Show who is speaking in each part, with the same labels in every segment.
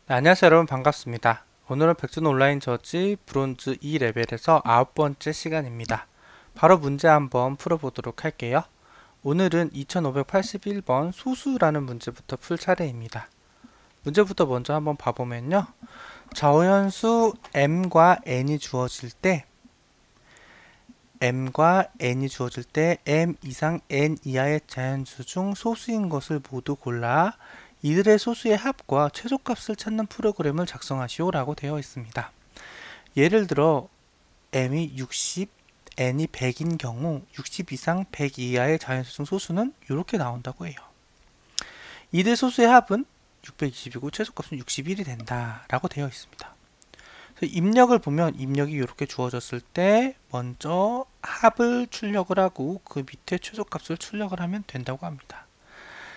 Speaker 1: 네, 안녕하세요 여러분 반갑습니다. 오늘은 백준 온라인 저지 브론즈 2레벨에서 9번째 시간입니다. 바로 문제 한번 풀어보도록 할게요. 오늘은 2581번 소수라는 문제부터 풀 차례입니다. 문제부터 먼저 한번 봐보면요. 자연수 m과 n이 주어질 때 m 이상 n 이하의 자연수 중 소수인 것을 모두 골라 이들의 소수의 합과 최소값을 찾는 프로그램을 작성하시오 라고 되어 있습니다. 예를 들어 m이 60, n이 100인 경우 60 이상 100 이하의 자연수 중 소수는 이렇게 나온다고 해요. 이들 소수의 합은 620이고 최소값은 61이 된다 라고 되어 있습니다. 입력을 보면 입력이 이렇게 주어졌을 때 먼저 합을 출력을 하고 그 밑에 최소값을 출력을 하면 된다고 합니다.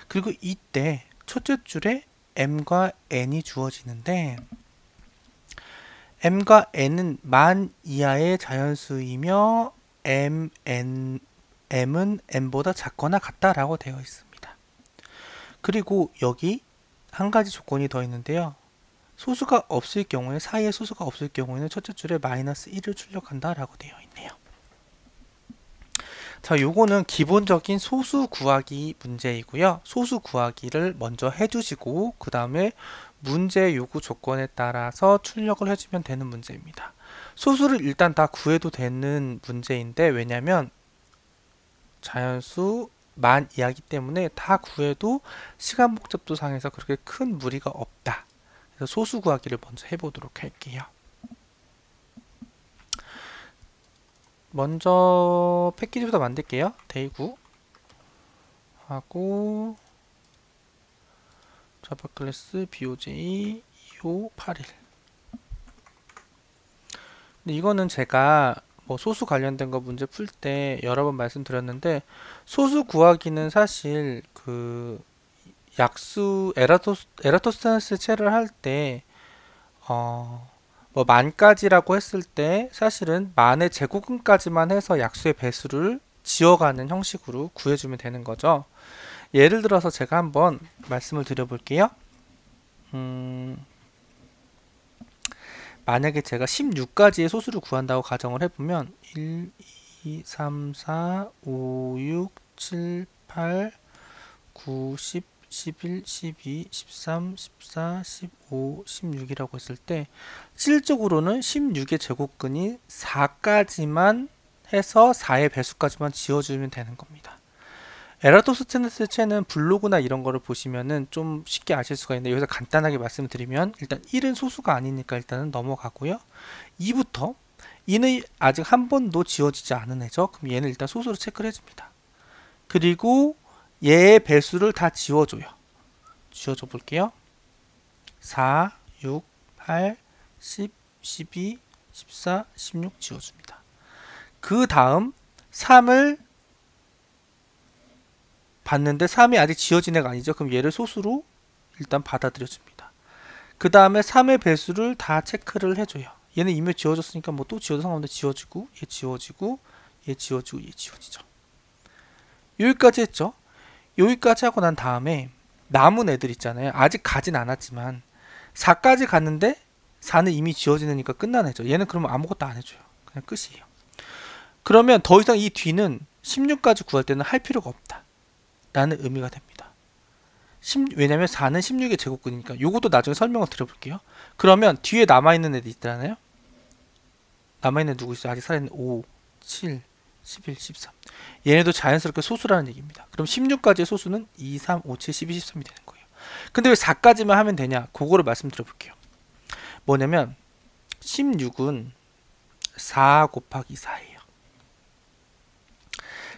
Speaker 1: 그리고 이때 첫째 줄에 m과 n이 주어지는데 m과 n은 만 이하의 자연수이며 m은 n보다 작거나 같다라고 되어 있습니다. 그리고 여기 한 가지 조건이 더 있는데요. 소수가 없을 경우에 사이에 소수가 없을 경우에는 첫째 줄에 마이너스 1을 출력한다라고 되어 있네요. 자, 요거는 기본적인 소수 구하기 문제이고요. 소수 구하기를 먼저 해주시고 그 다음에 문제 요구 조건에 따라서 출력을 해주면 되는 문제입니다. 소수를 일단 다 구해도 되는 문제인데 왜냐면 자연수 만 이하기 때문에 다 구해도 시간 복잡도 상에서 그렇게 큰 무리가 없다. 그래서 소수 구하기를 먼저 해보도록 할게요. 먼저 패키지부터 만들게요. 데이구 하고 자바 클래스 BOJ 2581. 근데 이거는 제가 뭐 소수 관련된 거 문제 풀 때 여러 번 말씀드렸는데 소수 구하기는 사실 그 약수 에라토스테네스 채를 할 때 뭐 만까지라고 했을 때 사실은 만의 제곱근까지만 해서 약수의 배수를 지어가는 형식으로 구해주면 되는 거죠. 예를 들어서 제가 한번 말씀을 드려볼게요. 만약에 제가 16가지의 소수를 구한다고 가정을 해보면 1, 2, 3, 4, 5, 6, 7, 8, 9, 10, 11, 12, 13, 14, 15, 16이라고 했을 때 실질적으로는 16의 제곱근이 4까지만 해서 4의 배수까지만 지어주면 되는 겁니다. 에라토스테네스 채는 블로그나 이런 거를 보시면은 좀 쉽게 아실 수가 있는데 여기서 간단하게 말씀드리면 일단 1은 소수가 아니니까 일단은 넘어가고요. 2부터 2는 아직 한 번도 지워지지 않은 애죠. 그럼 얘는 일단 소수로 체크를 해줍니다. 그리고 얘의 배수를 다 지워줘요. 지워줘 볼게요. 4, 6, 8, 10, 12, 14, 16 지워줍니다. 그 다음 3을 봤는데 3이 아직 지워진 애가 아니죠. 그럼 얘를 소수로 일단 받아들여줍니다. 그 다음에 3의 배수를 다 체크를 해줘요. 얘는 이미 지워졌으니까 뭐 또 지워도 상관없는데 지워지고 얘 지워지고 얘 지워지고 얘 지워지죠. 여기까지 했죠. 여기까지 하고 난 다음에 남은 애들 있잖아요. 아직 가진 않았지만 4까지 갔는데 4는 이미 지워지니까 끝난 애죠. 얘는 그러면 아무것도 안 해줘요. 그냥 끝이에요. 그러면 더 이상 이 뒤는 16까지 구할 때는 할 필요가 없다 라는 의미가 됩니다. 왜냐면 4는 16의 제곱근이니까. 요것도 나중에 설명을 드려볼게요. 그러면 뒤에 남아있는 애들 있잖아요. 남아있는 누구 있어요? 아직 살아있는 5, 7, 11, 13. 얘네도 자연스럽게 소수라는 얘기입니다. 그럼 16까지의 소수는 2, 3, 5, 7, 12, 13이 되는 거예요. 근데 왜 4까지만 하면 되냐? 그거를 말씀드려볼게요. 뭐냐면 16은 4 곱하기 4예요.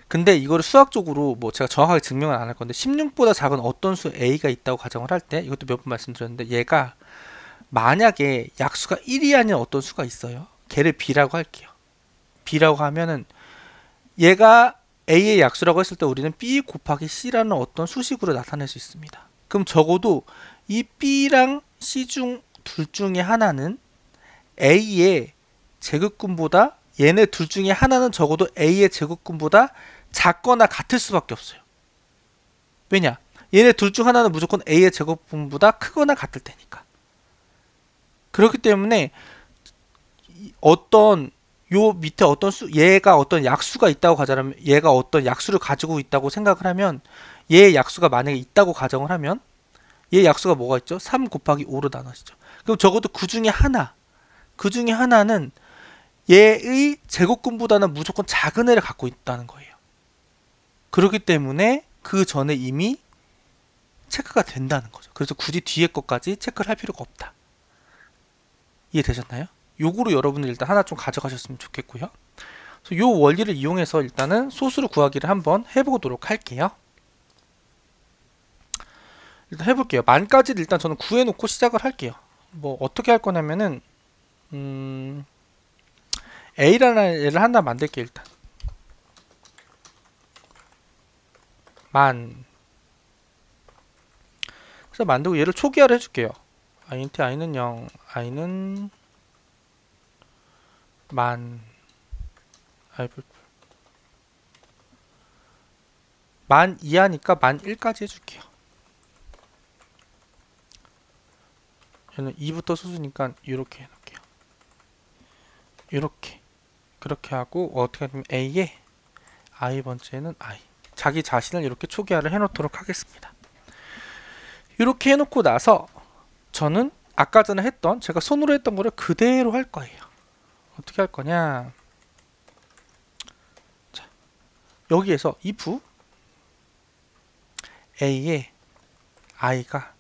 Speaker 1: 근데 이거를 수학적으로 뭐 제가 정확하게 증명은 안 할 건데 16보다 작은 어떤 수 a가 있다고 가정을 할 때 이것도 몇 번 말씀드렸는데 얘가 만약에 약수가 1이 아닌 어떤 수가 있어요. 걔를 b라고 할게요. b라고 하면은 얘가 a의 약수라고 했을 때 우리는 b 곱하기 c라는 어떤 수식으로 나타낼 수 있습니다. 그럼 적어도 이 b랑 c 중 둘 중에 하나는 a의 제곱근보다 얘네 둘 중에 하나는 적어도 a의 제곱근보다 작거나 같을 수밖에 없어요. 왜냐? 얘네 둘 중 하나는 무조건 a의 제곱근보다 크거나 같을 테니까. 그렇기 때문에 어떤 요 밑에 어떤 얘가 어떤 약수가 있다고 가정하면, 얘가 어떤 약수를 가지고 있다고 생각을 하면, 얘의 약수가 만약에 있다고 가정을 하면, 얘 약수가 뭐가 있죠? 3 곱하기 5로 나눠지죠. 그럼 적어도 그 중에 하나는 얘의 제곱근보다는 무조건 작은 애를 갖고 있다는 거예요. 그렇기 때문에 그 전에 이미 체크가 된다는 거죠. 그래서 굳이 뒤에 것까지 체크를 할 필요가 없다. 이해되셨나요? 요거로 여러분들 일단 하나 좀 가져가셨으면 좋겠고요. 그래서 요 원리를 이용해서 일단은 소수를 구하기를 한번 해보도록 할게요. 일단 해볼게요. 만까지를 일단 저는 구해놓고 시작을 할게요. 뭐 어떻게 할 거냐면은 A라는 애를 하나 만들게요. 일단 만. 그래서 만들고 얘를 초기화를 해줄게요. int i는 0, i는 만, 만 이하니까 만 1까지 해줄게요. 얘는 2부터 수수니까 이렇게 해놓을게요. 이렇게 그렇게 하고 어떻게 하냐면 A에 I 번째는 I, 자기 자신을 이렇게 초기화를 해놓도록 하겠습니다. 이렇게 해놓고 나서 저는 아까 전에 했던, 제가 손으로 했던 거를 그대로 할 거예요. 어떻게 할 거냐, 자, 여기에서 if A에 I가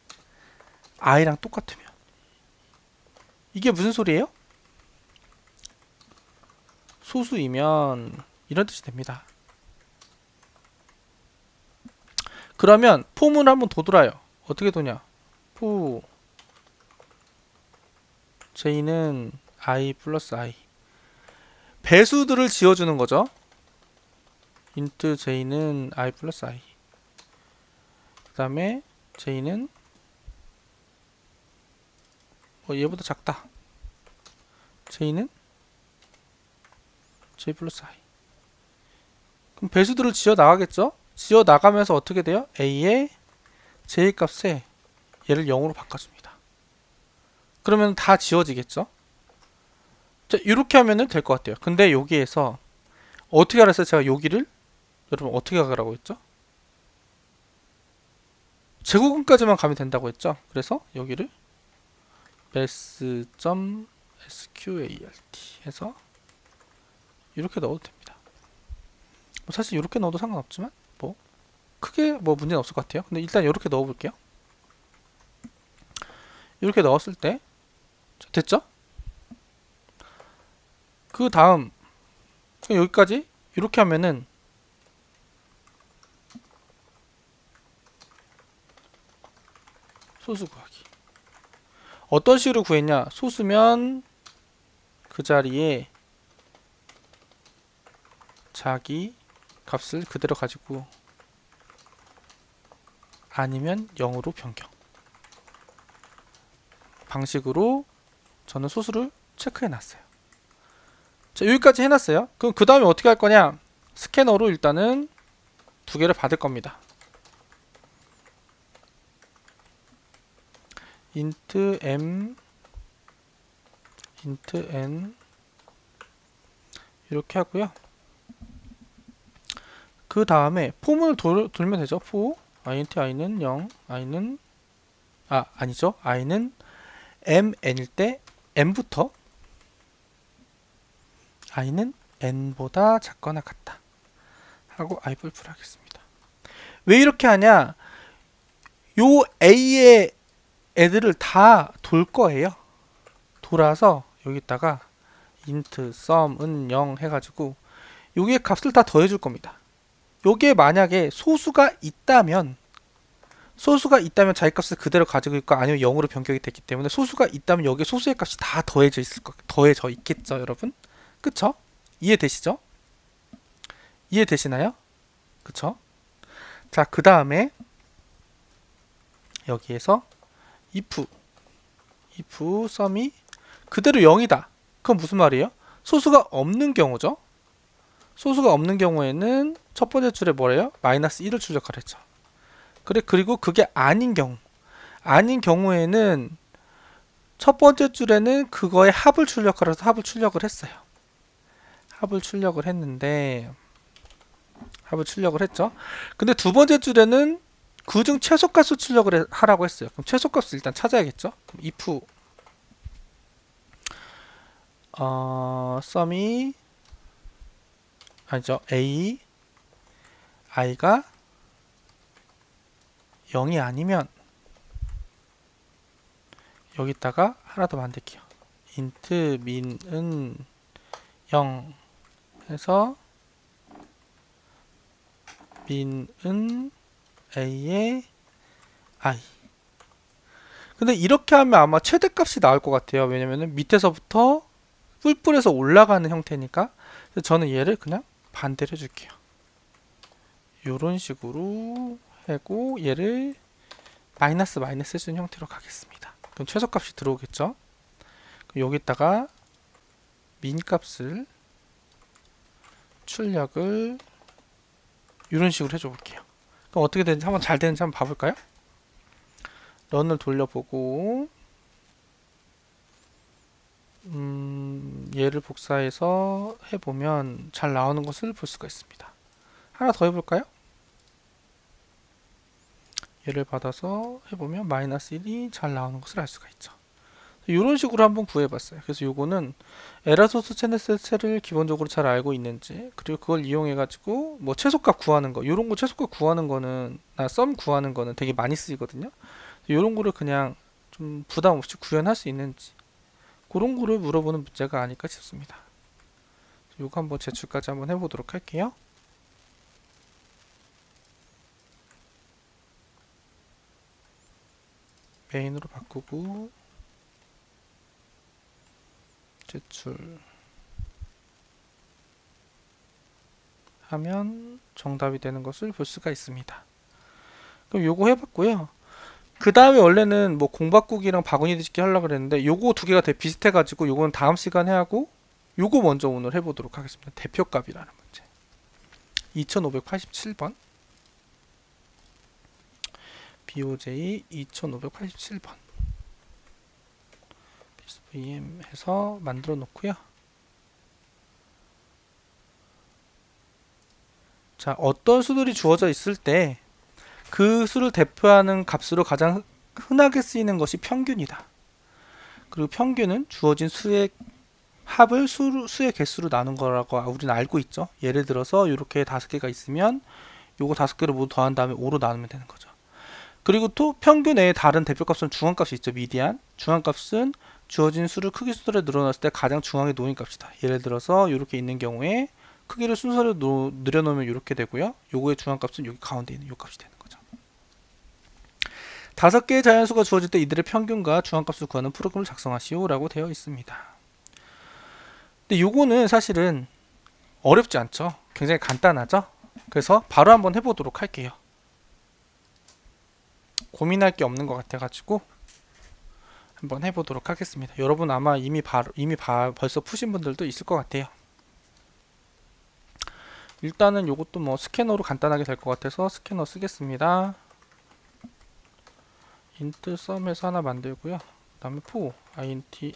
Speaker 1: I랑 똑같으면, 이게 무슨 소리예요? 소수이면 이런 뜻이 됩니다. 그러면 폼을 한번 더 돌아요. 어떻게 도냐, 푸 J는 I 플러스 I, 배수들을 지어주는 거죠. int J는 I 플러스 I, 그 다음에 J는 얘보다 작다, J는 J 플러스 I. 그럼 배수들을 지어 나가겠죠? 지어 나가면서 어떻게 돼요? A의 J 값에 얘를 0으로 바꿔줍니다. 그러면 다 지워지겠죠? 자, 이렇게 하면 될 것 같아요. 근데 여기에서 어떻게 알았어요? 제가 여기를 여러분 어떻게 가라고 했죠? 제곱근까지만 가면 된다고 했죠? 그래서 여기를 s.sqalt 해서 이렇게 넣어도 됩니다. 사실 이렇게 넣어도 상관없지만 뭐 크게 뭐 문제는 없을 것 같아요. 근데 일단 이렇게 넣어볼게요. 이렇게 넣었을 때 됐죠? 그 다음 여기까지 이렇게 하면은 소수 구하기. 어떤 식으로 구했냐, 소수면 그 자리에 자기 값을 그대로 가지고, 아니면 0으로 변경 방식으로 저는 소수를 체크해 놨어요. 자, 여기까지 해놨어요. 그럼 그 다음에 어떻게 할 거냐, 스캐너로 일단은 두 개를 받을 겁니다. int m, int n 이렇게 하고요. 그 다음에 폼을 돌면 되죠. for int i는 0, i는 아니죠. i는 m, n일 때 m부터 i는 n보다 작거나 같다 하고 i 풀풀 하겠습니다. 왜 이렇게 하냐, 요 a의 애들을 다 돌 거예요. 돌아서 여기다가 int sum은 0 해가지고 여기에 값을 다 더해줄 겁니다. 요게 만약에 소수가 있다면 자기 값을 그대로 가지고 있고, 아니면 0으로 변경이 됐기 때문에 소수가 있다면 여기에 소수의 값이 다 더해져 있겠죠, 여러분? 그쵸? 이해되시죠? 이해되시나요? 그쵸? 자, 그 다음에 여기에서 if sum이 그대로 0이다. 그건 무슨 말이에요? 소수가 없는 경우죠. 소수가 없는 경우에는 첫 번째 줄에 뭐래요? 마이너스 1을 출력하랬죠. 그리고 그게 아닌 경우에는 첫 번째 줄에는 그거의 합을 출력하라 해서 합을 출력을 했어요. 합을 출력을 했는데 합을 출력을 했죠. 근데 두 번째 줄에는 그중 최소값을 출력을 하라고 했어요. 그럼 최소값을 일단 찾아야겠죠. 그럼 if sum이 아니죠. a i가 0이 아니면 여기다가 하나 더 만들게요. int min은 0 해서 min은 a의 i. 근데 이렇게 하면 아마 최대값이 나올 것 같아요. 왜냐면은 밑에서부터 뿔뿔해서 올라가는 형태니까. 그래서 저는 얘를 그냥 반대로 해줄게요. 이런 식으로 하고 얘를 마이너스 마이너스 해주는 형태로 가겠습니다. 그럼 최소값이 들어오겠죠. 그럼 여기다가 민 값을 출력을 이런 식으로 해줘 볼게요. 그럼 어떻게 되는지 한번 잘 되는지 한번 봐볼까요? 런을 돌려보고 얘를 복사해서 해보면 잘 나오는 것을 볼 수가 있습니다. 하나 더 해볼까요? 얘를 받아서 해보면 마이너스 1이 잘 나오는 것을 알 수가 있죠. 이런 식으로 한번 구해봤어요. 그래서 요거는 에라소스 체네스체를 기본적으로 잘 알고 있는지, 그리고 그걸 이용해 가지고 뭐 최소값 구하는 거, 요런 거 최소값 구하는 거는 썸 구하는 거는 되게 많이 쓰이거든요. 요런 거를 그냥 좀 부담 없이 구현할 수 있는지 그런 거를 물어보는 문제가 아닐까 싶습니다. 요거 한번 제출까지 한번 해보도록 할게요. 메인으로 바꾸고 제출 하면 정답이 되는 것을 볼 수가 있습니다. 그럼 요거 해봤고요. 그 다음에 원래는 뭐 공바꾸기랑 바구니 뒤집기 하려고 그랬는데 요거 두 개가 되게 비슷해가지고 요거는 다음 시간에 하고 요거 먼저 오늘 해보도록 하겠습니다. 대표값이라는 문제. 2587번 BOJ 2587번 PSVM 해서 만들어 놓고요. 자, 어떤 수들이 주어져 있을 때 그 수를 대표하는 값으로 가장 흔하게 쓰이는 것이 평균이다. 그리고 평균은 주어진 수의 합을 수의 개수로 나눈 거라고 우리는 알고 있죠. 예를 들어서 이렇게 5개가 있으면 요거 5개를 모두 더한 다음에 5로 나누면 되는 거죠. 그리고 또 평균 외에 다른 대표값은 중앙값이 있죠. 미디안. 중앙값은 주어진 수를 크기 순서로 늘어났을 때 가장 중앙에 놓인 값이다. 예를 들어서 이렇게 있는 경우에 크기를 순서로 늘여놓으면 이렇게 되고요. 요거의 중앙값은 여기 가운데 있는 요 값이 되는 거죠. 5개의 자연수가 주어질 때 이들의 평균과 중앙값을 구하는 프로그램을 작성하시오 라고 되어 있습니다. 근데 요거는 사실은 어렵지 않죠. 굉장히 간단하죠. 그래서 바로 한번 해보도록 할게요. 고민할 게 없는 것 같아가지고 한번 해보도록 하겠습니다. 여러분 아마 벌써 푸신 분들도 있을 것 같아요. 일단은 요것도 뭐 스캐너로 간단하게 될 것 같아서 스캐너 쓰겠습니다. int sum에서 하나 만들고요. 그 다음에 for int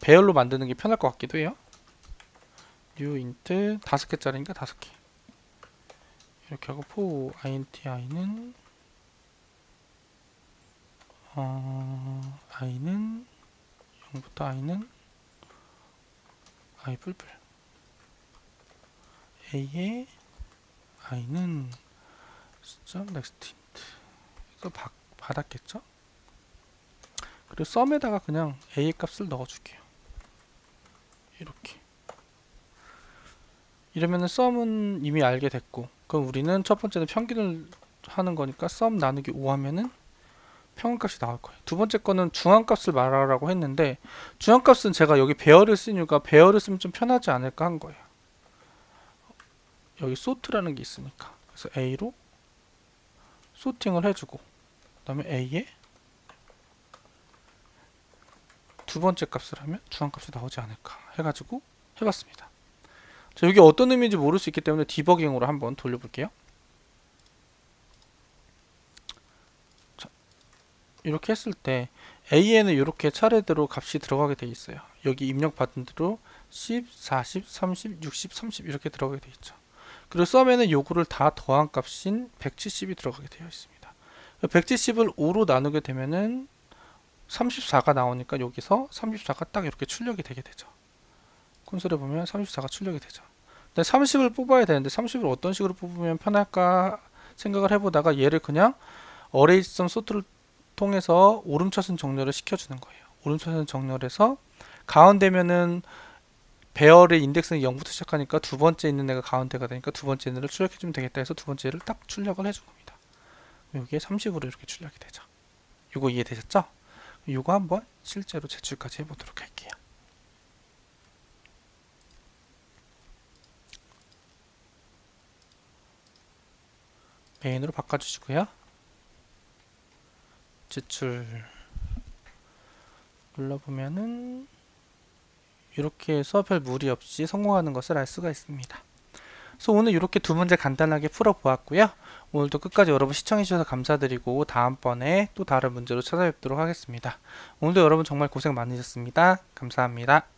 Speaker 1: 배열로 만드는 게 편할 것 같기도 해요. new int 5개짜리니까 5개 이렇게 하고 for int i는 i는 0부터 i는 i 뿔뿔 a의 i는 next int 이거 받았겠죠? 그리고 썸에다가 그냥 a 값을 넣어줄게요. 이렇게 이러면은 썸은 이미 알게 됐고, 그럼 우리는 첫 번째는 평균을 하는 거니까 썸 나누기 5 하면은 평균값이 나올 거예요. 두 번째 거는 중앙값을 말하라고 했는데 중앙값은 제가 여기 배열을 쓴 이유가 배열을 쓰면 좀 편하지 않을까 한 거예요. 여기 sort라는 게 있으니까. 그래서 A로 소팅을 해주고 그 다음에 A에 두 번째 값을 하면 중앙값이 나오지 않을까 해가지고 해봤습니다. 자, 여기 어떤 의미인지 모를 수 있기 때문에 디버깅으로 한번 돌려볼게요. 자, 이렇게 했을 때 A에는 이렇게 차례대로 값이 들어가게 돼 있어요. 여기 입력받은 대로 10, 40, 30, 60, 30 이렇게 들어가게 돼 있죠. 그리고 썸에는 요거를 다 더한 값인 170이 들어가게 되어 있습니다. 170을 5로 나누게 되면은 34가 나오니까 여기서 34가 딱 이렇게 출력이 되게 되죠. 콘솔에 보면 34가 출력이 되죠. 근데 30을 뽑아야 되는데 30을 어떤 식으로 뽑으면 편할까 생각을 해보다가 얘를 그냥 어레이점 소트를 통해서 오름차순 정렬을 시켜주는 거예요. 오름차순 정렬해서 가운데면은 배열의 인덱스는 0부터 시작하니까 두 번째 있는 애가 가운데가 되니까 두 번째 있는 애를 출력해주면 되겠다 해서 두 번째를 딱 출력을 해준 겁니다. 여기에 30으로 이렇게 출력이 되죠. 이거 이해되셨죠? 이거 한번 실제로 제출까지 해보도록 할게요. 메인으로 바꿔주시고요. 제출 눌러보면은 이렇게 해서 별 무리 없이 성공하는 것을 알 수가 있습니다. 그래서 오늘 이렇게 두 문제 간단하게 풀어보았고요. 오늘도 끝까지 여러분 시청해주셔서 감사드리고 다음번에 또 다른 문제로 찾아뵙도록 하겠습니다. 오늘도 여러분 정말 고생 많으셨습니다. 감사합니다.